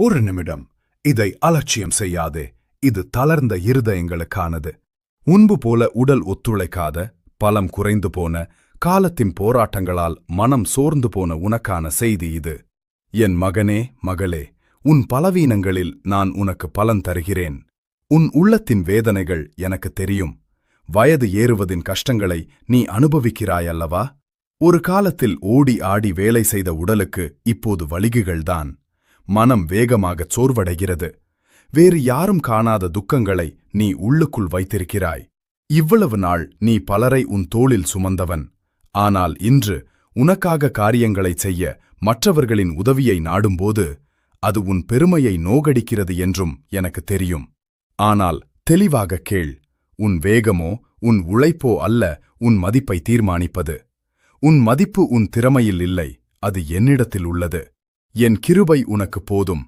ஒரு நிமிடம். இதை அலட்சியம் செய்யாதே. இது தளர்ந்த இருதயங்களுக்கானது. முன்பு போல உடல் ஒத்துழைக்காத, பலம் குறைந்து போன, காலத்தின் போராட்டங்களால் மனம் சோர்ந்து போன உனக்கான செய்தி இது. என் மகனே, மகளே, உன் பலவீனங்களில் நான் உனக்கு பலன் தருகிறேன். உன் உள்ளத்தின் வேதனைகள் எனக்கு தெரியும். வயது ஏறுவதின் கஷ்டங்களை நீ அனுபவிக்கிறாயல்லவா? ஒரு காலத்தில் ஓடி ஆடி வேலை செய்த உடலுக்கு இப்போது வலிகுகள்தான். மனம் வேகமாகச் சோர்வடைகிறது. வேறு யாரும் காணாத துக்கங்களை நீ உள்ளுக்குள் வைத்திருக்கிறாய். இவ்வளவு நாள் நீ பலரை உன் தோளில் சுமந்தவன். ஆனால் இன்று உனக்காக காரியங்களைச் செய்ய மற்றவர்களின் உதவியை நாடும்போது அது உன் பெருமையை நோகடிக்கிறது என்றும் எனக்கு தெரியும். ஆனால் தெளிவாக கேள். உன் வேகமோ உன் உழைப்போ அல்ல உன் மதிப்பை தீர்மானிப்பது. உன் மதிப்பு உன் திறமையில் இல்லை, அது என்னிடத்தில் உள்ளது. என் கிருபை உனக்கு போதும்.